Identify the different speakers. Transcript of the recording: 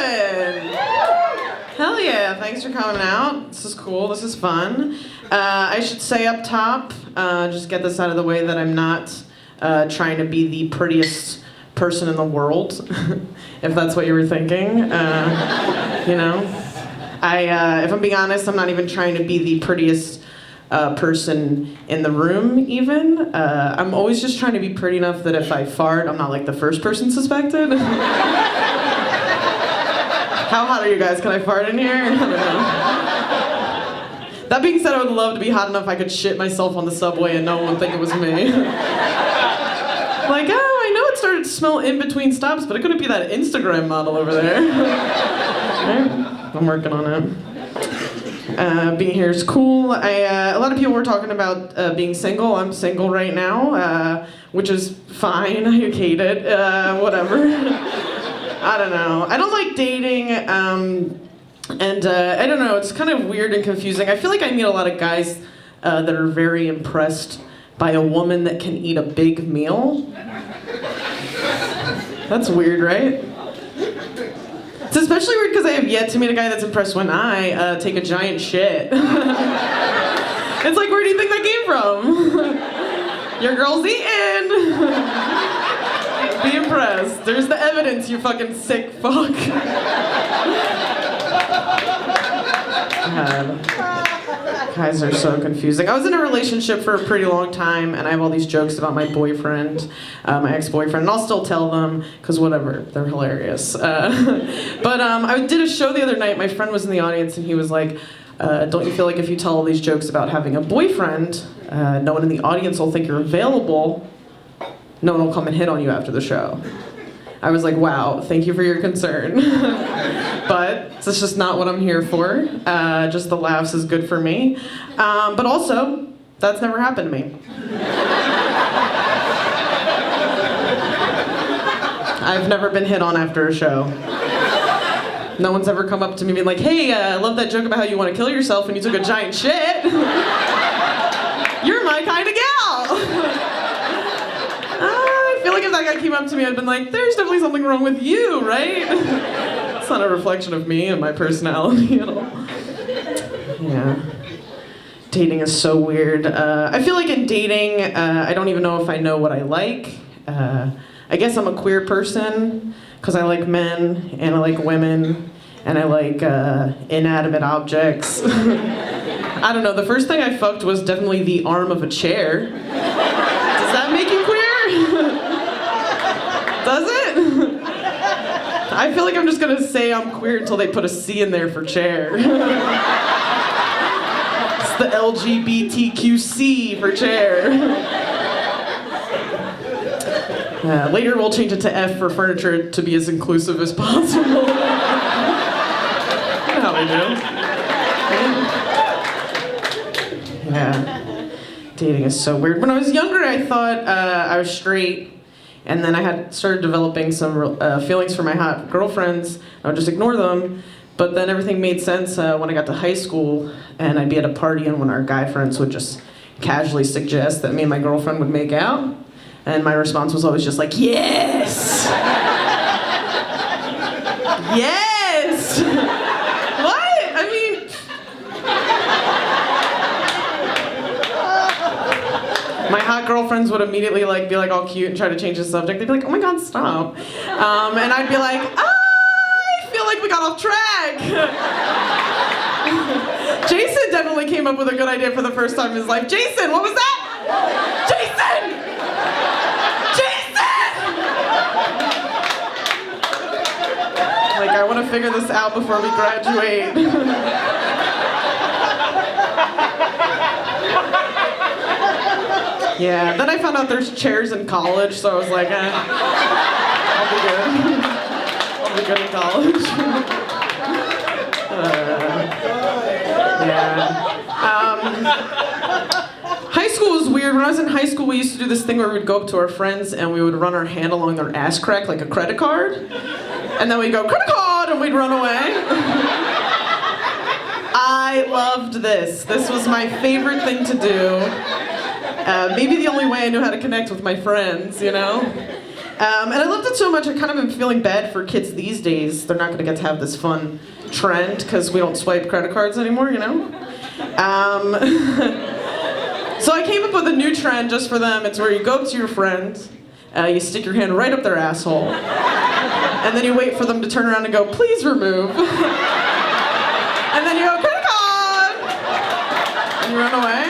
Speaker 1: doing? Hell yeah, thanks for coming out. This is cool, this is fun. I should say up top, just get this out of the way, that I'm not trying to be the prettiest person in the world, if that's what you were thinking. You know? If I'm being honest, I'm not even trying to be the prettiest person in the room, even. I'm always just trying to be pretty enough that if I fart, I'm not like the first person suspected. How hot are you guys? Can I fart in here? I don't know. That being said, I would love to be hot enough I could shit myself on the subway and no one would think it was me. Like, oh, I know it started to smell in between stops, but it couldn't be that Instagram model over there. I'm working on it. Being here is cool. A lot of people were talking about being single. I'm single right now, which is fine. I hate it. Whatever. I don't know. I don't like dating, and I don't know. It's kind of weird and confusing. I feel like I meet a lot of guys that are very impressed by a woman that can eat a big meal. That's weird, right? It's especially weird because I have yet to meet a guy that's impressed when I take a giant shit. It's like, where do you think that came from? Your girl's eating. Be impressed. There's the evidence, you fucking sick fuck. Guys are so confusing. I was in a relationship for a pretty long time, and I have all these jokes about my boyfriend, my ex-boyfriend, and I'll still tell them, because whatever, they're hilarious. But I did a show the other night, my friend was in the audience, and he was like, don't you feel like if you tell all these jokes about having a boyfriend, no one in the audience will think you're available, no one will come and hit on you after the show? I was like, wow, thank you for your concern. But it's just not what I'm here for. Just the laughs is good for me. But also, that's never happened to me. I've never been hit on after a show. No one's ever come up to me and been like, hey, I love that joke about how you want to kill yourself and you took a giant shit. You're my kind of gal. I feel like if that guy came up to me, I'd been like, there's definitely something wrong with you, right? It's not a reflection of me and my personality at all. Yeah. Dating is so weird. I feel like in dating, I don't even know if I know what I like. I guess I'm a queer person, because I like men, and I like women, and I like inanimate objects. I don't know, the first thing I fucked was definitely the arm of a chair. Does that make you queer? Does it? I feel like I'm just gonna say I'm queer until they put a C in there for chair. It's the LGBTQC for chair. Later we'll change it to F for furniture to be as inclusive as possible. You know how they do. Yeah. Dating is so weird. When I was younger, I thought I was straight, and then I had started developing some feelings for my hot girlfriends. I would just ignore them, but then everything made sense when I got to high school, and I'd be at a party, and when our guy friends would just casually suggest that me and my girlfriend would make out, and my response was always just like, yes! Yes! What? I mean... My hot girlfriends would immediately be like all cute and try to change the subject. They'd be like, oh my god, stop. And I'd be like, I feel like we got off track. Jason definitely came up with a good idea for the first time in his life. Jason, what was that? Jason! Like, I want to figure this out before we graduate. Yeah, then I found out there's chairs in college, so I was like, I'll be good. I'll be good in college. Yeah. High school was weird. When I was in high school, we used to do this thing where we'd go up to our friends and we would run our hand along their ass crack like a credit card. And then we'd go, credit card, and we'd run away. I loved this. This was my favorite thing to do. Maybe the only way I knew how to connect with my friends, you know? And I loved it so much, I kind of am feeling bad for kids these days. They're not going to get to have this fun trend because we don't swipe credit cards anymore, you know? So I came up with a new trend just for them. It's where you go up to your friend, you stick your hand right up their asshole, and then you wait for them to turn around and go, please remove. And then you go, credit card! And you run away.